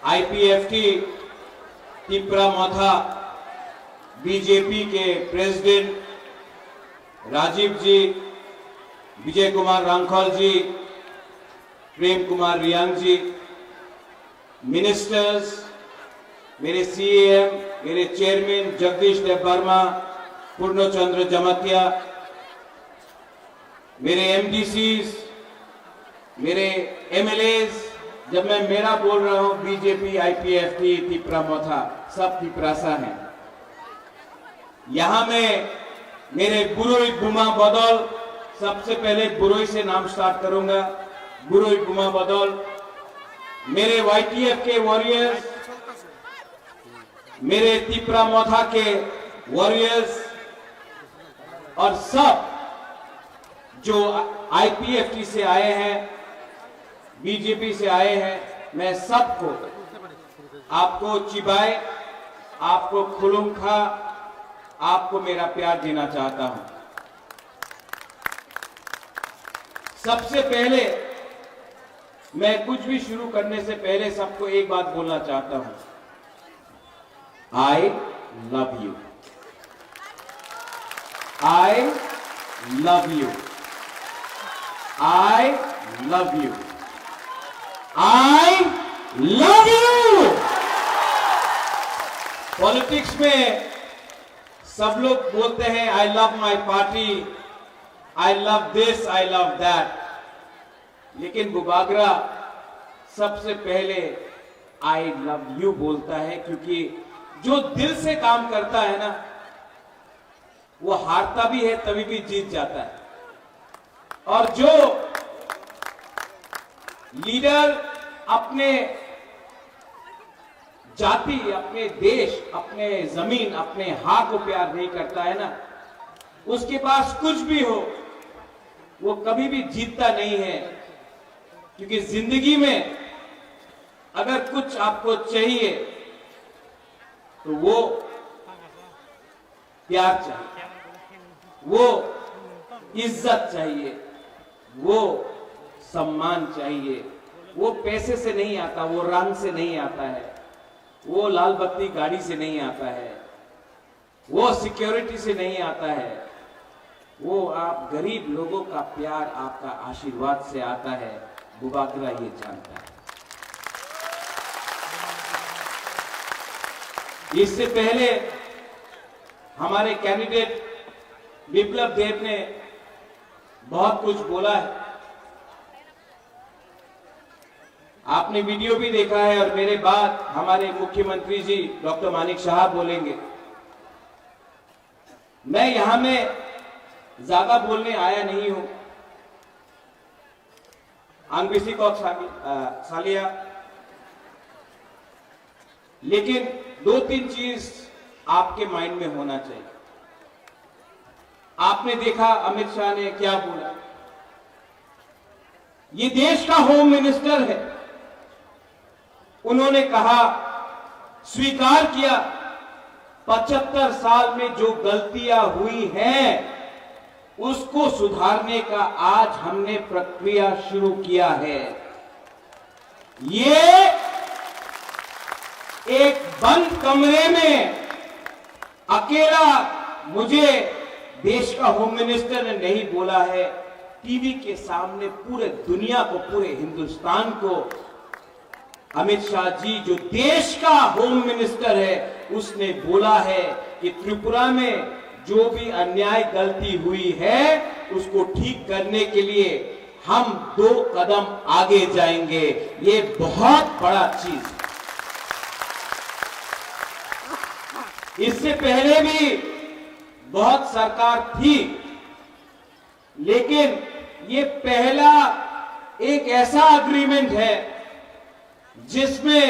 IPFT Tipramotha BJP के president Rajiv जी, विजय कुमार रांखल जी, प्रेम कुमार रियांग जी, ministers, मेरे CM, मेरे चेयरमैन जगदीश देव वर्मा, पूर्णचंद्र जमतिया, मेरे एमडीसीज, मेरे एमएलएज, जब मैं मेरा बोल रहा हूं बीजेपी आईपीएफटी तिप्रामोथा, सब तिप्रासा हैं। यहां में मेरे बुरोई बुमा बदल, सबसे पहले बुरोई से नाम स्टार्ट करूंगा। बुरोई बुमा बदल, मेरे वाईटीएफ के वॉरियर्स, मेरे तिप्रामोथा के वॉरियर्स और सब जो आईपीएफटी से आए हैं, बीजेपी से आए हैं, मैं सबको, आपको चिबाए, आपको खुलुमखा, आपको मेरा प्यार देना चाहता हूं। सबसे पहले मैं कुछ भी शुरू करने से पहले सबको एक बात बोलना चाहता हूं, I love you. I love you. I love you. I love you. Politics में सब लोग बोलते हैं I love my party, I love this, I love that, लेकिन बुबागरा सबसे पहले आई लव यू बोलता है, क्योंकि जो दिल से काम करता है ना, वो हारता भी है तभी भी जीत जाता है। और जो लीडर अपने जाति, अपने देश, अपने जमीन, अपने हाथ को प्यार नहीं करता है ना, उसके पास कुछ भी हो वो कभी भी जीतता नहीं है। क्योंकि जिंदगी में अगर कुछ आपको चाहिए तो वो प्यार चाहिए, वो इज्जत चाहिए, वो सम्मान चाहिए। वो पैसे से नहीं आता, वो रंग से नहीं आता है, वो लाल बत्ती गाड़ी से नहीं आता है, वो सिक्योरिटी से नहीं आता है, वो आप गरीब लोगों का प्यार, आपका आशीर्वाद से आता है। बुबागरा ये जानता है। इससे पहले हमारे कैंडिडेट विप्लव देव ने बहुत कुछ बोला है, आपने वीडियो भी देखा है, और मेरे बाद हमारे मुख्यमंत्री जी डॉक्टर मानिक शाह बोलेंगे। मैं यहां में ज्यादा बोलने आया नहीं हूं। आंगबिसी कॉक सालिया, लेकिन दो तीन चीज आपके माइंड में होना चाहिए। आपने देखा अमित शाह ने क्या बोला, ये देश का होम मिनिस्टर है। उन्होंने कहा, स्वीकार किया 75 साल में जो गलतियां हुई हैं उसको सुधारने का आज हमने प्रक्रिया शुरू किया है। ये एक बंद कमरे में अकेला मुझे देश का होम मिनिस्टर ने नहीं बोला है, टीवी के सामने पूरे दुनिया को, पूरे हिंदुस्तान को अमित शाह जी जो देश का होम मिनिस्टर है उसने बोला है कि त्रिपुरा में जो भी अन्याय गलती हुई है उसको ठीक करने के लिए हम 2 कदम आगे जाएंगे। ये बहुत बड़ा चीज। इससे पहले भी बहुत सरकार थी, लेकिन ये पहला एक ऐसा अग्रीमेंट है जिसमें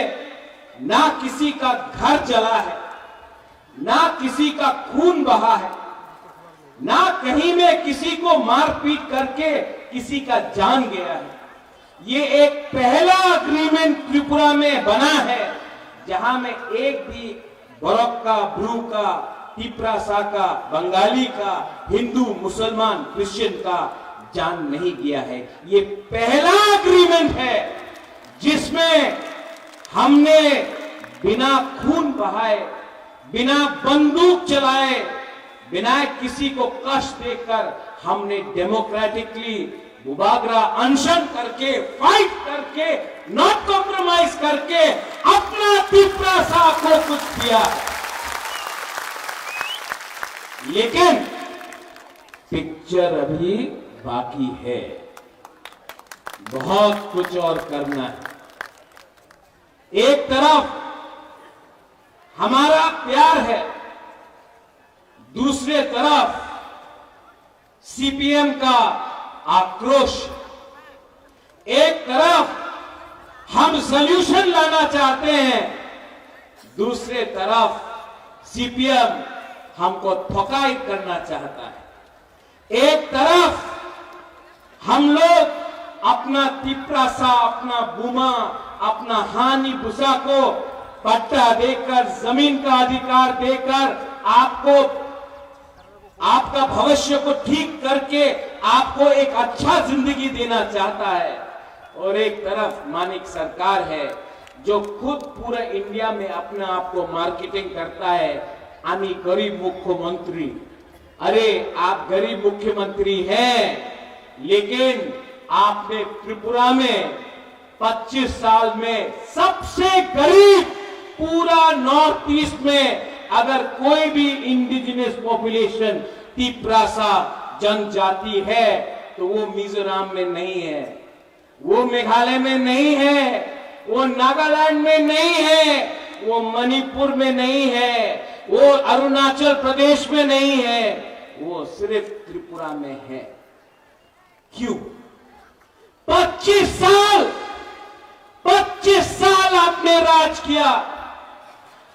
ना किसी का घर जला है, ना किसी का खून बहा है, ना कहीं में किसी को मारपीट करके किसी का जान गया है। ये एक पहला अग्रीमेंट त्रिपुरा में बना है जहां में एक भी बरोक का, ब्रू का, तिप्रासा का, बंगाली का, हिंदू, मुसलमान, क्रिश्चियन का जान नहीं गया है। ये पहला अग्रीमेंट है जिसमें हमने बिना खून बहाए, बिना बंदूक चलाए, बिना किसी को कष्ट देकर हमने डेमोक्रेटिकली मुबागरा अनशन करके, फाइट करके, नॉट कॉम्प्रोमाइज करके अपना तिपरासा को कुछ किया। लेकिन पिक्चर अभी बाकी है, बहुत कुछ और करना है। एक तरफ हमारा प्यार है, दूसरे तरफ सीपीएम का आक्रोश। एक तरफ हम सॉल्यूशन लाना चाहते हैं, दूसरे तरफ सीपीएम हमको थकाई करना चाहता है। एक तरफ हम लोग अपना तिपरासा, अपना बुमा, अपना हानि भूसा को पट्टा देकर, जमीन का अधिकार देकर आपको, आपका भविष्य को ठीक करके आपको एक अच्छा जिंदगी देना चाहता है। और एक तरफ मानिक सरकार है जो खुद पूरे इंडिया में अपने आप को मार्केटिंग करता है, आनी गरीब मुख्यमंत्री। अरे आप गरीब मुख्यमंत्री हैं, लेकिन आपने त्रिपुरा में 25 साल में सबसे गरीब, पूरा नॉर्थ ईस्ट में अगर कोई भी इंडिजिनस पॉपुलेशन तिपरासा जनजाति है तो वो मिजोरम में नहीं है, वो मेघालय में नहीं है, वो नागालैंड में नहीं है, वो मणिपुर में नहीं है, वो अरुणाचल प्रदेश में नहीं है, वो सिर्फ त्रिपुरा में है। क्यों? 25 साल आपने राज किया।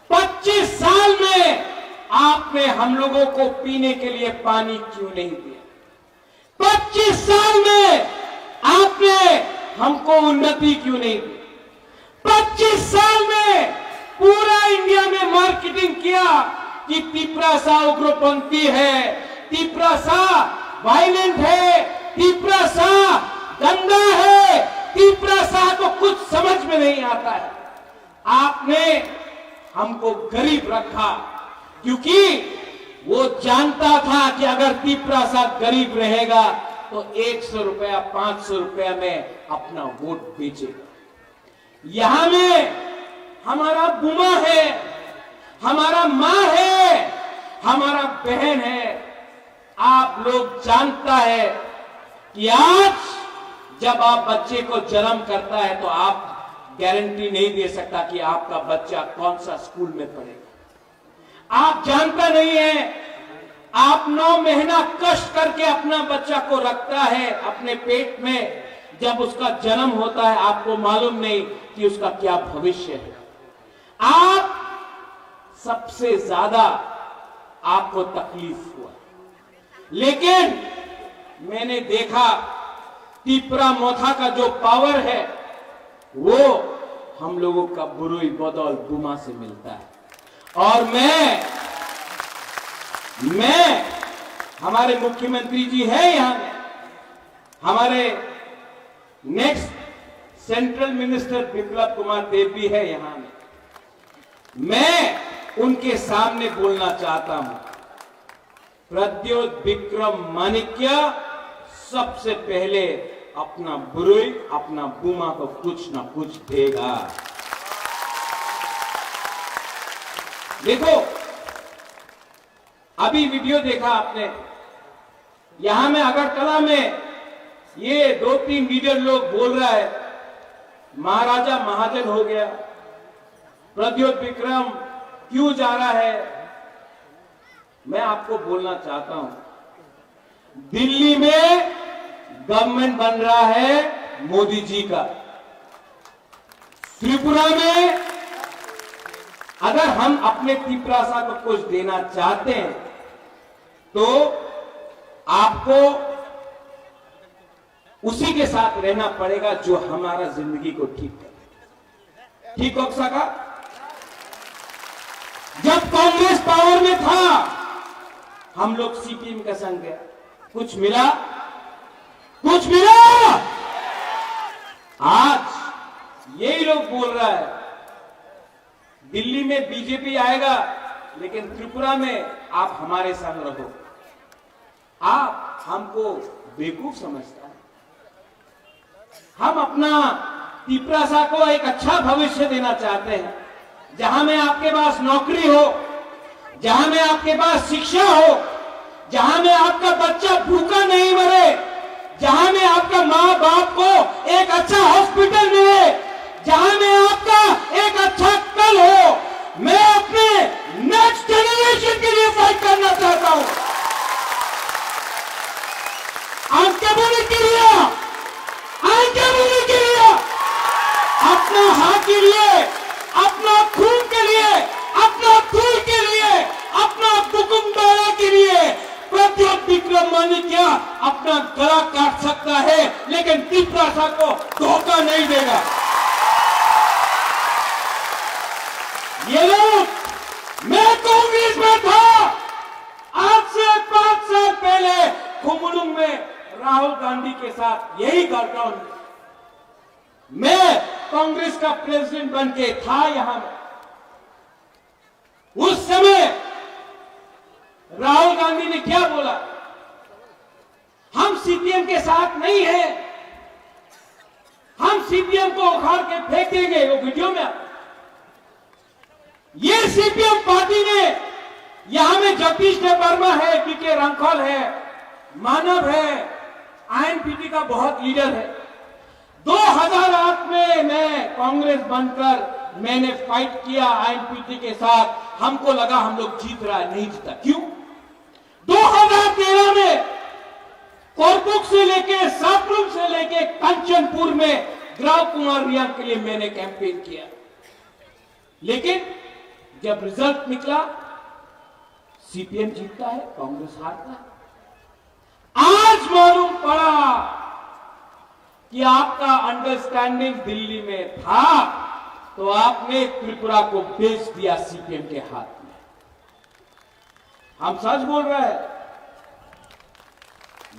25 साल में आपने हम लोगों को पीने के लिए पानी क्यों नहीं दिया? 25 साल में आपने हमको उन्नति क्यों नहीं दी? 25 साल में पूरा इंडिया में मार्केटिंग किया कि तिपरासा उग्रपंथी है, तिपरासा वायलेंट है, तिपरासा गंदा है, तिपरासा को कुछ समझ में नहीं आता है। आपने हमको गरीब रखा क्योंकि वो जानता था कि अगर तिपरासा गरीब रहेगा तो 100 रुपया, 500 रुपया में अपना वोट बेचेगा। यहां में हमारा बुमा है, हमारा मां है, हमारा बहन है। आप लोग जानता है कि आज जब आप बच्चे को जन्म करता है तो आप गारंटी नहीं दे सकता कि आपका बच्चा कौन सा स्कूल में पढ़ेगा। आप जानता नहीं है, आप 9 महीना कष्ट करके अपना बच्चा को रखता है अपने पेट में। जब उसका जन्म होता है आपको मालूम नहीं कि उसका क्या भविष्य है। आप सबसे ज्यादा आपको तकलीफ हुआ, लेकिन मैंने देखा तिपरा मोथा का जो पावर है वो हम लोगों का बुरुई बदौल बुमा से मिलता है। और मैं हमारे मुख्यमंत्री जी है यहां में, हमारे next central minister Biplab Kumar Deb भी है यहां में। मैं उनके सामने बोलना चाहता हूं, प्रद्योत विक्रम माणिक्य सबसे पहले अपना बुरुई, अपना बुमा को कुछ ना कुछ देगा। देखो, अभी वीडियो देखा आपने, यहां में अगरतला में ये 2-3 लीडर लोग बोल रहा है महाराजा महाजन हो गया, प्रद्योत विक्रम क्यों जा रहा है। मैं आपको बोलना चाहता हूं, दिल्ली में गवर्नमेंट बन रहा है मोदी जी का। त्रिपुरा में अगर हम अपने तिपरासा को कुछ देना चाहते हैं तो आपको उसी के साथ रहना पड़ेगा जो हमारा जिंदगी को ठीक करे। ठीक हो सका? जब कांग्रेस पावर में था हम लोग सीपीएम का संग गया, कुछ मिला? कुछ मिला? आज यही लोग बोल रहा है दिल्ली में बीजेपी आएगा, लेकिन त्रिपुरा में आप हमारे संग रहो। आप हमको बेवकूफ समझता है। हम अपना तिपरासा को एक अच्छा भविष्य देना चाहते हैं, जहां में आपके पास नौकरी हो, जहां में आपके पास शिक्षा हो, जहां में आपका बच्चा भूखा नहीं मरे, जहां में आपका माँ बाप को एक अच्छा हॉस्पिटल मिले, जहां में आपका एक अच्छा कल हो। मैं अपने नेक्स्ट जनरेशन के लिए फाइट करना चाहता हूं। आज क्या बोले के लिए, आज क्या बोले के लिए, अपना हाथ के लिए, अपना खून के लिए, अपना धूल के लिए, अपना बुकुमबाड़ा के लिए प्रद्योत विक्रम माणिक्य अपना गला काट सकता है, लेकिन तिपरासा को धोखा नहीं देगा। ये लोग, मैं कांग्रेस में था, आज से 5 साल पहले खुमलुंग में राहुल गांधी के साथ यही करता हूं। मैं कांग्रेस का प्रेसिडेंट बन के था यहां में। उस समय राहुल गांधी ने क्या बोला, हम सीपीएम के साथ नहीं हैं, हम सीपीएम को उखाड़ के फेंक देंगे। वो वीडियो में ये सीपीएम पार्टी ने, यहां में जगदीश वर्मा है, पीके रंखौल है, मानव है, आईएनपीटी का बहुत लीडर है। 2008 में मैं कांग्रेस बनकर मैंने फाइट किया आईएनपीटी के साथ। हमको लगा हम लोग जीत रहा है, नहीं जीता। क्यों? 2013 में कोरपुक से लेके सापरुम से लेके कंचनपुर में ग्राम कुमार रिया के लिए मैंने कैंपेन किया, लेकिन जब रिजल्ट निकला सीपीएम जीतता है, कांग्रेस हारता है। आज मालूम पड़ा कि आपका अंडरस्टैंडिंग दिल्ली में था, तो आपने त्रिपुरा को बेच दिया सीपीएम के हाथ में। हम सच बोल रहे हैं।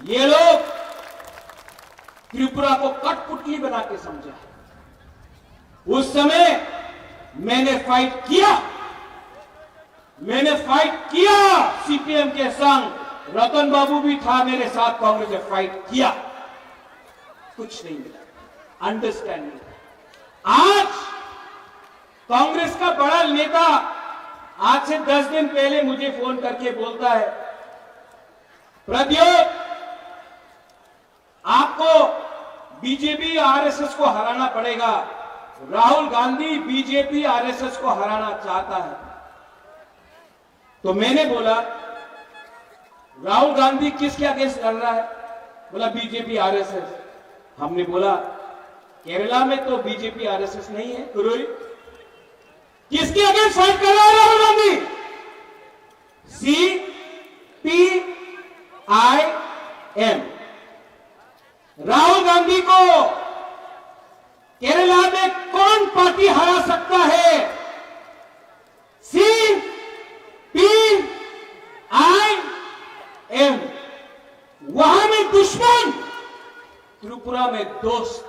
ये लोग त्रिपुरा को कठपुतली बना के समझा। उस समय मैंने फाइट किया, मैंने फाइट किया सीपीएम के संग। रतन बाबू भी था मेरे साथ, कांग्रेस ने फाइट किया, कुछ नहीं मिला अंडरस्टैंडिंग। आज कांग्रेस का बड़ा नेता आज से 10 दिन पहले मुझे फोन करके बोलता है, प्रद्योत आपको बीजेपी आरएसएस को हराना पड़ेगा। राहुल गांधी बीजेपी आरएसएस को हराना चाहता है। तो मैंने बोला, राहुल गांधी किसके अगेंस्ट लड़ रहा है? बोला बीजेपी आरएसएस। हमने बोला केरला में तो बीजेपी आरएसएस नहीं है, किसके अगेंस्ट फाइट कर रहा है राहुल गांधी? CPIM। राहुल गांधी को केरला में कौन पार्टी हरा सकता है? CPIM। वहां में दुश्मन, त्रिपुरा में दोस्त।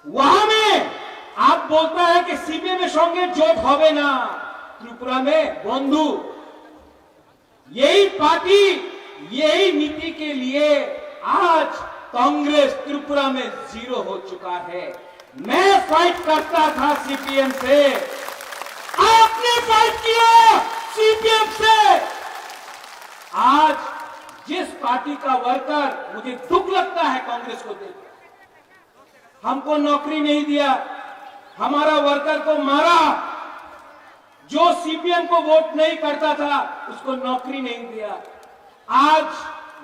वहां में आप बोलता है कि सीपीएम में संगे जोट होवे ना, त्रिपुरा में बंधु। यही पार्टी, यही नीति के लिए आज कांग्रेस त्रिपुरा में 0 हो चुका है। मैं फाइट करता था सीपीएम से, आपने फाइट किया सीपीएम से। आज जिस पार्टी का वर्कर, मुझे दुख लगता है कांग्रेस को देख, हमको नौकरी नहीं दिया, हमारा वर्कर को मारा, जो सीपीएम को वोट नहीं करता था उसको नौकरी नहीं दिया। आज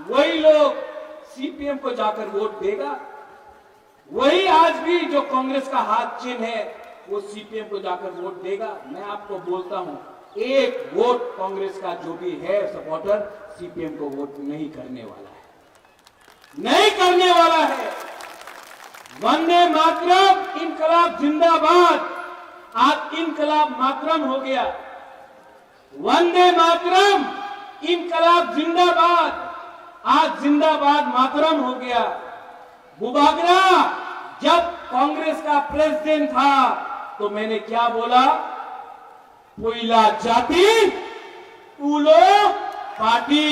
वही लोग सीपीएम को जाकर वोट देगा, वही आज भी जो कांग्रेस का हाथ चिन्ह है वो सीपीएम को जाकर वोट देगा। मैं आपको बोलता हूं, एक वोट कांग्रेस का जो भी है सपोर्टर सीपीएम को वोट नहीं करने वाला है, नहीं करने वाला है। वंदे मातरम, इनकलाब जिंदाबाद। आज इनकलाब मातरम हो गया। वंदे मातरम, इनकलाब जिंदाबाद। आज जिंदाबाद मातरम हो गया। बुबागरा जब कांग्रेस का प्रेसिडेंट था तो मैंने क्या बोला? पुइला जाति उलो पार्टी।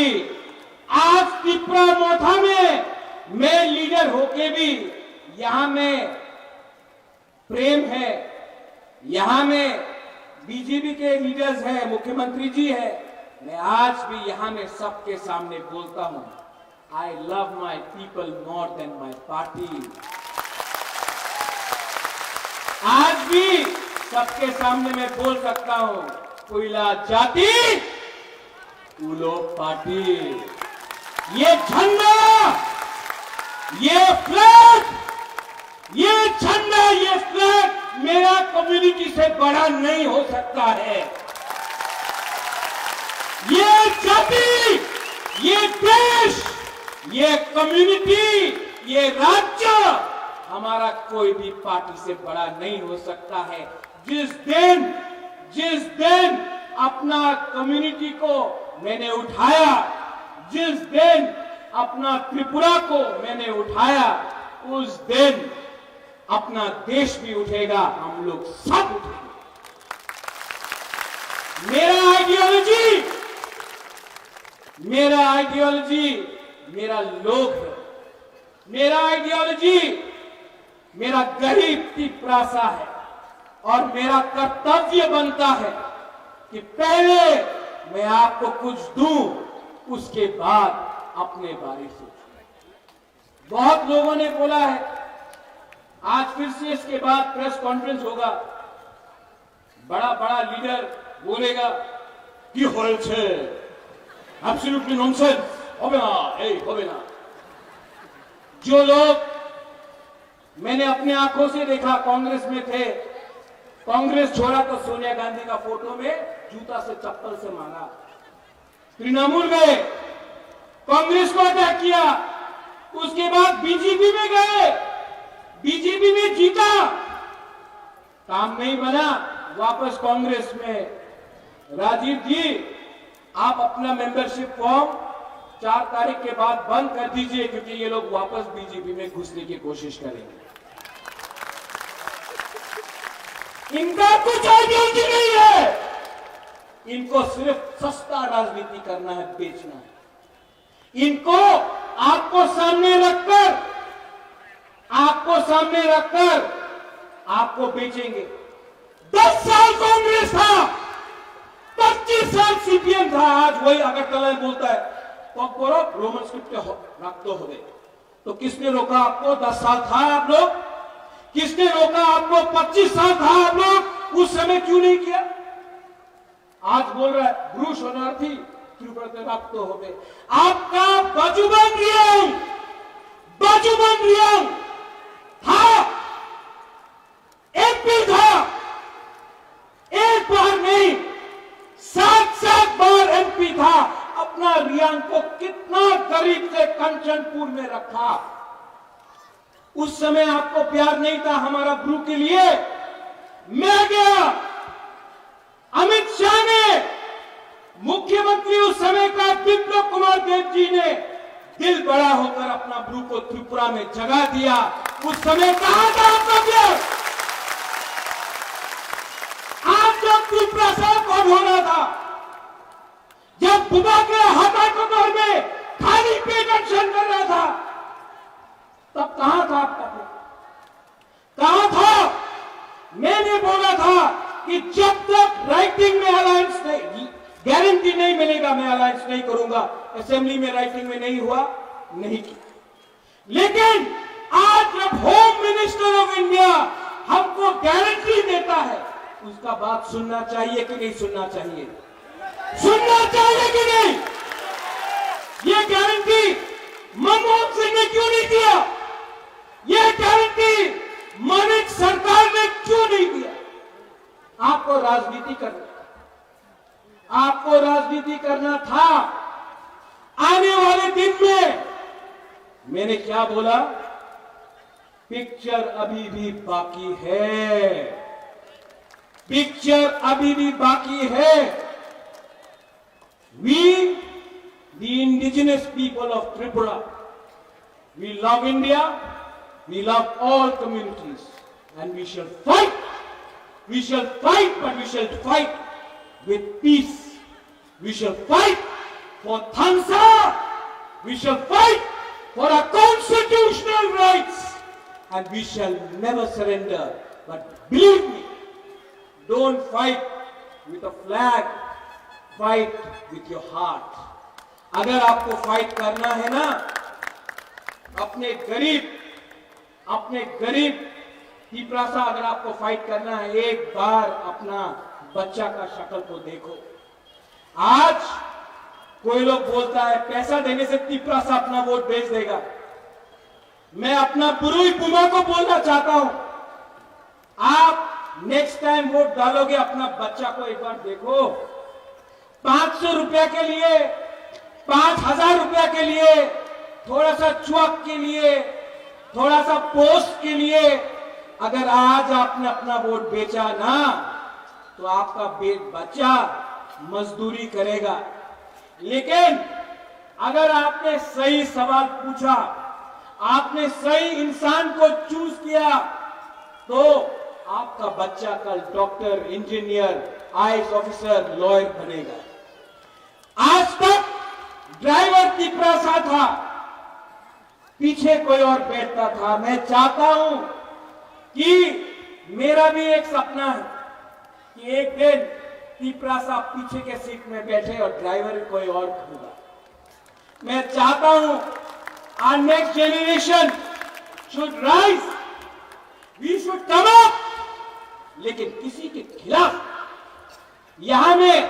आज त्रिपुरा मोथा में मैं लीडर होके भी यहां में प्रेम है, यहां में बीजेपी के लीडर्स हैं, मुख्यमंत्री जी है। मैं आज भी यहां में सबके सामने बोलता हूं, I love my people more than my party. आज भी सबके सामने मैं बोल सकता हूं, पुइला जाति उलो पार्टी। ये झंडा, ये फ्लैग, ये झंडा, ये फ्लैग मेरा कम्युनिटी से बड़ा नहीं हो सकता है। ये जाति, ये देश, ये कम्युनिटी, ये राज्य हमारा कोई भी पार्टी से बड़ा नहीं हो सकता है। जिस दिन अपना कम्युनिटी को मैंने उठाया, जिस दिन अपना त्रिपुरा को मैंने उठाया, उस दिन अपना देश भी उठेगा, हम लोग सब उठेंगे। मेरा आइडियोलॉजी मेरा लोग है। मेरा आइडियोलॉजी मेरा गरीब त्रिपुरा है और मेरा कर्तव्य बनता है कि पहले मैं आपको कुछ दूं, उसके बाद अपने बारे सोचूं। बहुत लोगों ने बोला है, आज फिर से इसके बाद प्रेस कॉन्फ्रेंस होगा, बड़ा बड़ा लीडर बोलेगा कि হয়েছে एब्सोल्युटली नॉनसेंस, হবে না। जो लोग मैंने अपने आंखों से देखा कांग्रेस में थे, कांग्रेस छोड़ा तो सोनिया गांधी का फोटो में जूता से चप्पल से मारा। तृणमूल गए, कांग्रेस को अटैक किया, उसके बाद बीजेपी में गए, बीजेपी में जीता, काम नहीं बना, वापस कांग्रेस में। राजीव जी, आप अपना मेंबरशिप फॉर्म 4 तारीख के बाद बंद कर दीजिए, क्योंकि ये लोग वापस बीजेपी में घुसने की कोशिश करेंगे। इनका कुछ आइडियोलॉजी नहीं है, इनको सिर्फ सस्ता राजनीति करना है, बेचना है। इनको आपको सामने रखकर आपको बेचेंगे। 10 साल कांग्रेस था, 25 साल सीपीएम था, आज वही अगरतला में बोलता है रोमन स्क्रिप्ट रखते हो गए। तो किसने रोका आपको? 10 साल था आप लोग? किसने रोका आपको? 25 साल था आप लोग? उस समय क्यों नहीं किया? आज बोल रहा है ब्रू शरणार्थी त्रिपुरा रक्त हो गए। आपका बाजूबंद रियांग था, एमपी था, एक बार नहीं 7 बार एमपी था। अपना रियांग को कितना करीब से कंचनपुर में रखा। उस समय आपको प्यार नहीं था हमारा ब्रू के लिए। मैं गया, अमित शाह ने, मुख्यमंत्री उस समय का विप्लव कुमार देव जी ने दिल बड़ा होकर अपना ब्रू को त्रिपुरा में जगह दिया। उस समय कहां था आपका प्यार? आप जब त्रिपुरा से कौन हो रहा था, जब बुबा के हाथाकटोर में खाली पेट एक्शन कर रहा था, तब कहां था आपका प्यार? कहां था? मैंने बोला था कि जब तक राइटिंग में अलायंस नहीं, गारंटी नहीं मिलेगा, मैं अलायंस नहीं करूंगा। असेंबली में राइटिंग में नहीं हुआ, नहीं किया। लेकिन आज जब होम मिनिस्टर ऑफ इंडिया हमको गारंटी देता है, उसका बात सुनना चाहिए कि नहीं सुनना चाहिए? सुनना चाहिए कि नहीं? ये गारंटी मनमोहन सिंह ने क्यों नहीं दिया? ये गारंटी मानिक सरकार ने क्यों नहीं दिया? आपको राजनीति करना था। आने वाले दिन में मैंने क्या बोला? पिक्चर अभी भी बाकी है, पिक्चर अभी भी बाकी है। We, the indigenous people of Tripura, we love India, we love all communities, and we shall fight, but we shall fight with peace. We shall fight for Thamsa. We shall fight for our constitutional rights. And we shall never surrender. But believe me, don't fight with a flag. Fight with your heart. अगर आपको fight करना है ना, अपने गरीब पिपरासा, अगर आपको fight करना है, एक बार अपना बच्चा का शक्ल को देखो। आज कोई लोग बोलता है पैसा देने से पिपरासा अपना वोट बेच देगा। मैं अपना बुरुई बुमा को बोलना चाहता हूं, आप नेक्स्ट टाइम वोट डालोगे, अपना बच्चा को एक बार देखो। 500 रुपया के लिए, 5000 रुपया के लिए, थोड़ा सा चुअक के लिए, थोड़ा सा पोस्ट के लिए अगर आज आपने अपना वोट बेचा ना, तो आपका बच्चा मजदूरी करेगा। लेकिन अगर आपने सही सवाल पूछा, आपने सही इंसान को चूज किया, तो आपका बच्चा कल doctor, engineer, IAS officer, lawyer बनेगा। आज तक ड्राइवर पिपरासा था, पीछे कोई और बैठता था। मैं चाहता हूं कि मेरा भी एक सपना है कि एक दिन पिपरासा पीछे के सीट में बैठे और ड्राइवर कोई और होगा। मैं चाहता हूं our next generation should rise, we should come up, लेकिन किसी के खिलाफ। यहां में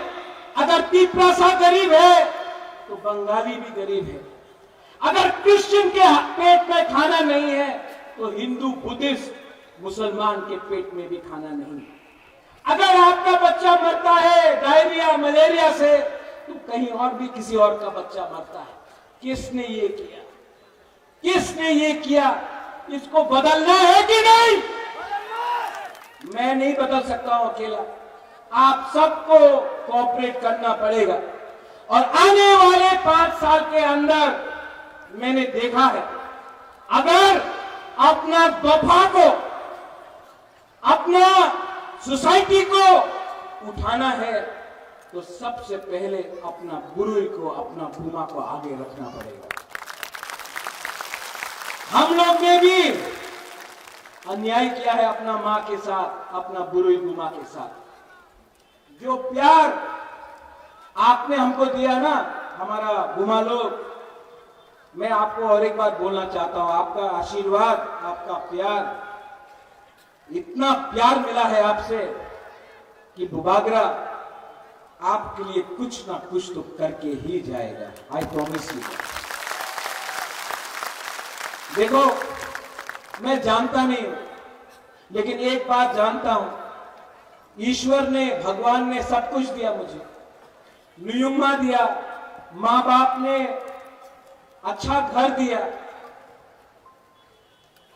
अगर पिपरासा गरीब है तो बंगाली भी गरीब है। अगर क्रिश्चियन के पेट में खाना नहीं है तो हिंदू, बुद्धिस्ट, मुसलमान के पेट में भी खाना नहीं है। अगर आपका बच्चा मरता है डायरिया, मलेरिया से, तो कहीं और भी किसी और का बच्चा मरता है। किसने ये किया? किसने ये किया? इसको बदलना है कि नहीं? मैं नहीं बदल सकता हूं अकेला, आप सबको कोऑपरेट करना पड़ेगा। और आने वाले 5 साल के अंदर मैंने देखा है, अगर अपना दफा को, अपना सोसाइटी को उठाना है, तो सबसे पहले अपना बुरुई को, अपना बुमा को आगे रखना पड़ेगा। हम लोग ने भी अन्याय किया है अपना मां के साथ, अपना बुरुई बुमा के साथ। जो प्यार आपने हमको दिया ना, हमारा बुमा लोग, मैं आपको और एक बात बोलना चाहता हूं, आपका आशीर्वाद, आपका प्यार, इतना प्यार मिला है आपसे कि बुबागरा आपके लिए कुछ ना कुछ तो करके ही जाएगा। I promise you. देखो, मैं जानता नहीं हूं, लेकिन एक बात जानता हूं, ईश्वर ने, भगवान ने सब कुछ दिया मुझे। नुयुम्मा दिया, मां बाप ने अच्छा घर दिया,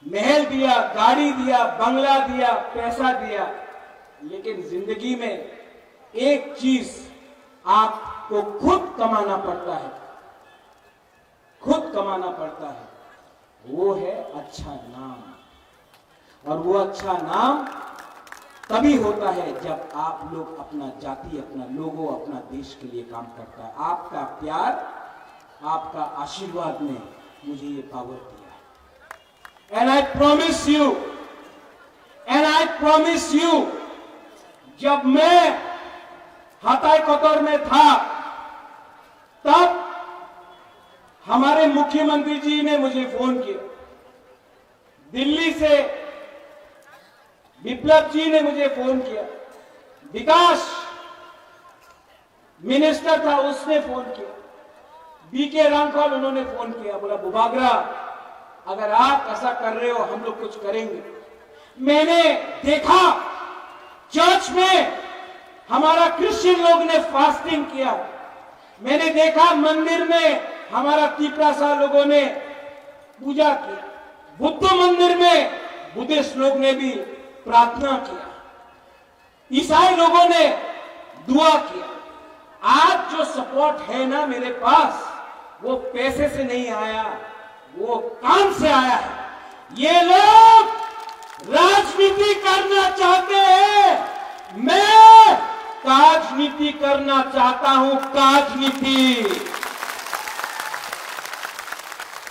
महल दिया, गाड़ी दिया, बंगला दिया, पैसा दिया, लेकिन जिंदगी में एक चीज आपको खुद कमाना पड़ता है, खुद कमाना पड़ता है, वो है अच्छा नाम। और वो अच्छा नाम तभी होता है जब आप लोग अपना जाति, अपना लोगों, अपना देश के लिए काम करता है। आपका प्यार, आपका आशीर्वाद ने मुझे ये पावर दिया है। एंड आई प्रॉमिस यू, जब मैं हाताई कोतर में था, तब हमारे मुख्यमंत्री जी ने मुझे फोन किया। दिल्ली से विप्लव जी ने मुझे फोन किया। विकास मिनिस्टर था, उसने फोन किया। बीके रामपाल, उन्होंने फोन किया, बोला बुबागरा अगर आप ऐसा कर रहे हो, हम लोग कुछ करेंगे। मैंने देखा चर्च में हमारा क्रिश्चियन लोग ने फास्टिंग किया। मैंने देखा मंदिर में हमारा पिपरासा लोगों ने पूजा की। बुद्ध मंदिर में बुद्धिस्ट लोग ने भी प्रार्थना किया। ईसाई लोगों ने दुआ किया। आज जो सपोर्ट है ना मेरे पास, वो पैसे से नहीं आया, वो काम से आया है। ये लोग राजनीति करना चाहते हैं, मैं राजनीति करना चाहता हूं, राजनीति।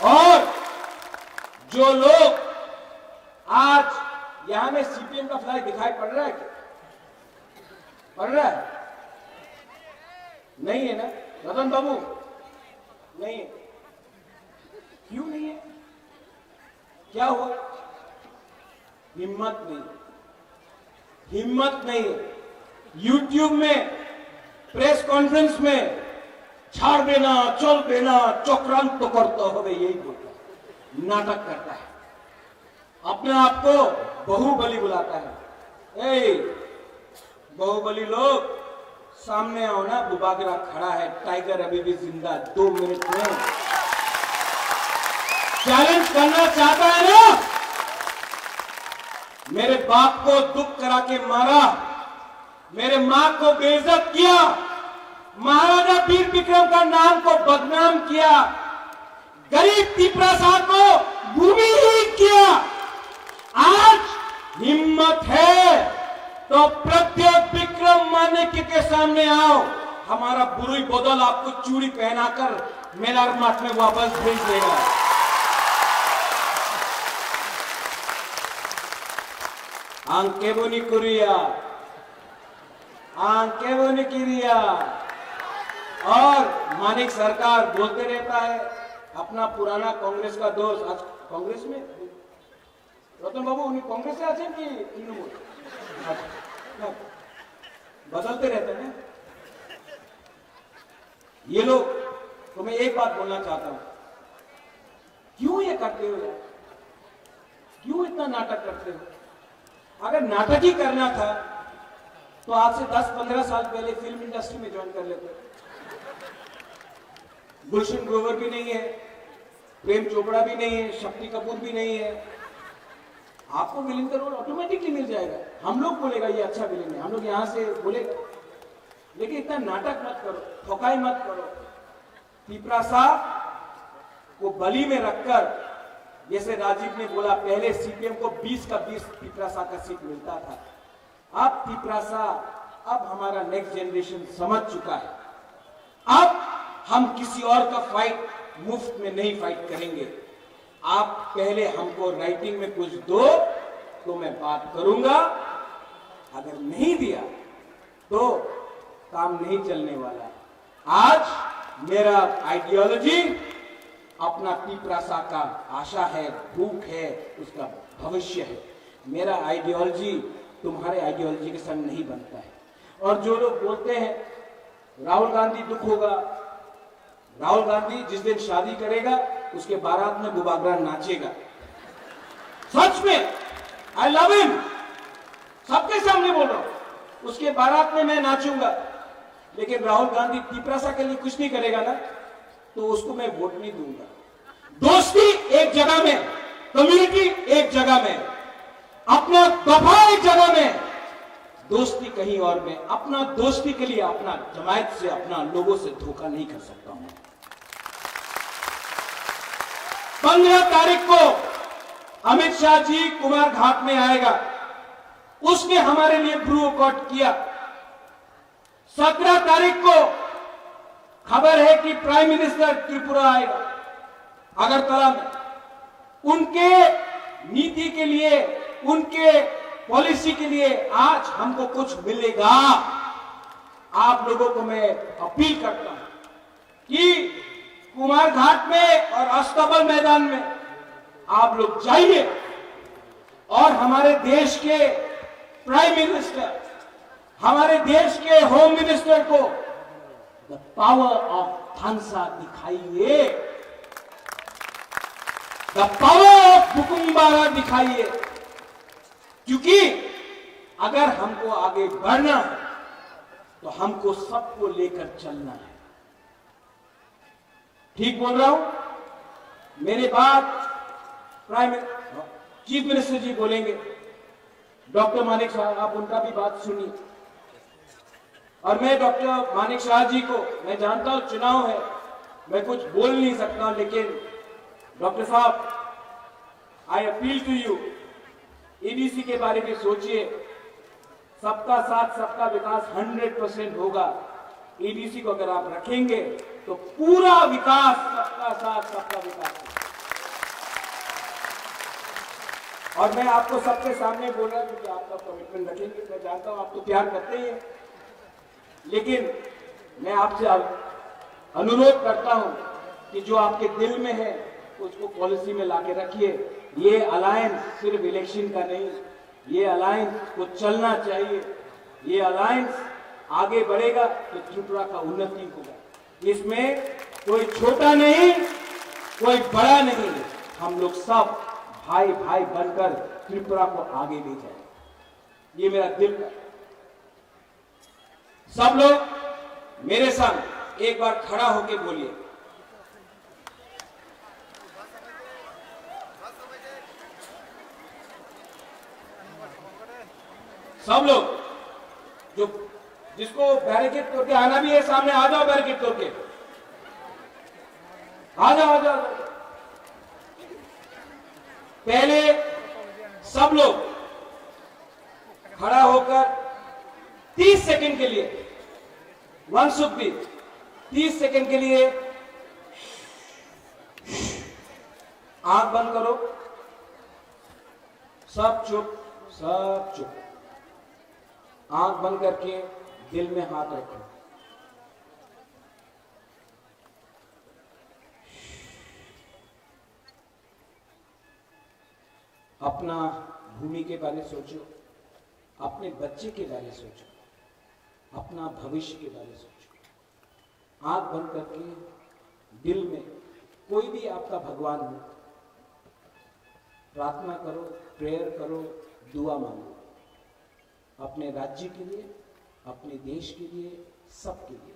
और जो लोग आज यहां में सीपीएम का फ्लैग दिखाई पड़ रहा है क्या? पड़ रहा है? नहीं है ना रतन बाबू? नहीं है। क्यों नहीं है? क्या हुआ? हिम्मत नहीं, हिम्मत नहीं। यूट्यूब में प्रेस कॉन्फ्रेंस में छाड़ देना, चल देना, चक्रांत तो करता हो, यही बोलता है, नाटक करता है, अपने आप को बाहुबली बुलाता है। ए बाहुबली लोग सामने आओ ना, बुबागरा खड़ा है, टाइगर अभी भी जिंदा, 2 मिनट में चैलेंज करना चाहता है ना। मेरे बाप को दुख करा के मारा, मेरे मां को बेइज्जत किया, महाराजा वीर विक्रम का नाम को बदनाम किया, गरीब तिपरासा को भूमिहीन किया। आज हिम्मत है तो प्रत्येक विक्रम मानिक के सामने आओ, हमारा बुरुई बदल आपको चूड़ी पहनाकर मेला मठ में वापस भेज देगा। आंके बोनी कुरिया, आंके बोनी किरिया। और मानिक सरकार बोलते रहता है अपना पुराना कांग्रेस का दोस्त, आज कांग्रेस में रतन बाबू उन्हीं कांग्रेस से आते कि तृणमूल बदलते रहते हैं ये लोग। तो मैं एक बात बोलना चाहता हूं, क्यों ये करते हो यार? क्यों इतना नाटक करते हो? अगर नाटक ही करना था तो आज से 10-15 साल पहले फिल्म इंडस्ट्री में ज्वाइन कर लेते। गुलशन ग्रोवर भी नहीं है, प्रेम चोपड़ा भी नहीं है, शक्ति कपूर भी नहीं है, आपको विलेन का रोल ऑटोमेटिकली मिल जाएगा। हम लोग बोलेगा ये अच्छा विलेन है, हम लोग यहां से बोलेगा, लेकिन इतना नाटक मत करो, ठोकाई मत करो। तिपरासा को बली में रखकर, जैसे राजीव ने बोला, पहले सीपीएम को 20 का 20 तिपरासा का सीट मिलता था। अब तिपरासा, अब हमारा नेक्स्ट जनरेशन समझ चुका है। अब हम किसी और का फाइट मुफ्त में नहीं फाइट करेंगे। आप पहले हमको राइटिंग में कुछ दो तो मैं बात करूंगा, अगर नहीं दिया तो काम नहीं चलने वाला। आज मेरा आइडियोलॉजी अपना तिपरासा का आशा है, भूख है, उसका भविष्य है। मेरा आइडियोलॉजी तुम्हारे आइडियोलॉजी के संग नहीं बनता है। और जो लोग बोलते हैं राहुल गांधी दुख होगा, राहुल गांधी जिस दिन शादी करेगा उसके बारात में बुबागरा नाचेगा। सच में आई लव हिम, सबके सामने बोल रहा हूं, उसके बारात में मैं नाचूंगा। लेकिन राहुल गांधी तिपरासा के लिए कुछ नहीं करेगा ना, तो उसको मैं वोट नहीं दूंगा। दोस्ती एक जगह में, कम्युनिटी एक जगह में, अपना दफा एक जगह में, दोस्ती कहीं और में। अपना दोस्ती के लिए अपना जमायत से, अपना लोगों से धोखा नहीं कर सकता हूं। 15 तारीख को अमित शाह जी कुमार घाट में आएगा, उसने हमारे लिए ब्रू कट किया। 17 तारीख को खबर है कि प्राइम मिनिस्टर त्रिपुरा आएगा, अगरतला में। उनके नीति के लिए, उनके पॉलिसी के लिए आज हमको कुछ मिलेगा। आप लोगों को मैं अपील करता हूं कि कुमार घाट में और अस्तबल मैदान में आप लोग जाइए और हमारे देश के प्राइम मिनिस्टर, हमारे देश के होम मिनिस्टर को द पावर ऑफ थानसा दिखाइए, द पावर ऑफ बुकुम्बारा दिखाइए। क्योंकि अगर हमको आगे बढ़ना है तो हमको सबको लेकर चलना है। ठीक बोल रहा हूं? मेरे बाद चीफ मिनिस्टर जी बोलेंगे, डॉक्टर मानिक साहब, आप उनका भी बात सुनिए। और मैं डॉक्टर मानिक शाह जी को, मैं जानता हूं चुनाव है, मैं कुछ बोल नहीं सकता, लेकिन डॉक्टर साहब, I appeal to you, ADC के बारे में सोचिए। सबका साथ सबका विकास 100% होगा। एडीसी को अगर आप रखेंगे तो पूरा विकास, सबका साथ सबका विकास होगा। और मैं आपको सबके सामने बोल रहा हूं क्योंकि आपका कमिटमेंट रखेंगे। मैं जानता हूं आप तो प्यार करते ही हैं, लेकिन मैं आपसे अनुरोध करता हूं कि जो आपके दिल में है उसको पॉलिसी में लाके रखिए। ये अलायंस सिर्फ इलेक्शन का नहीं, ये अलायंस को चलना चाहिए। ये अलायंस आगे बढ़ेगा तो त्रिपुरा का उन्नति होगा। इसमें कोई छोटा नहीं, कोई बड़ा नहीं, हम लोग सब भाई भाई बनकर त्रिपुरा को आगे ले जाए। ये मेरा दिल का। सब लोग मेरे संग एक बार खड़ा होके बोलिए, सब लोग जो जिसको बैरिकेड तोड़ के आना भी है सामने आ जाओ, बैरिकेड तोड़ के आ जाओ, आ जाओ। पहले सब लोग खड़ा होकर 30 सेकंड के लिए, वन शुड बी 30 सेकंड के लिए आंख बंद करो। सब चुप, सब चुप। आंख बंद करके दिल में हाथ रखो। अपना भूमि के बारे में सोचो, अपने बच्चे के बारे में सोचो, अपना भविष्य के बारे में सोचो। आंख बंद करके दिल में कोई भी आपका भगवान हो, प्रार्थना करो, प्रेयर करो, दुआ मांगो। अपने राज्य के लिए, अपने देश के लिए, सबके लिए।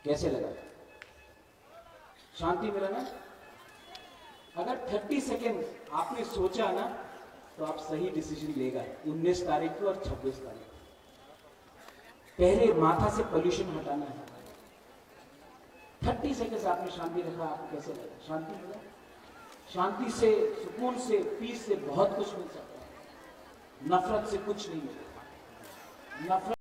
कैसे लगा? शांति मिला ना? अगर 30 सेकेंड आपने सोचा ना तो आप सही डिसीजन लेगा। 19 तारीख को और 26 तारीख को पहले माथा से पोल्यूशन हटाना है। 30 सेकेंड आपने शांति रखा, आपको कैसे लगा? शांति मिला? शांति से, सुकून से, पीस से बहुत कुछ मिल सकता है। नफरत से कुछ नहीं मिलेगा। नफरत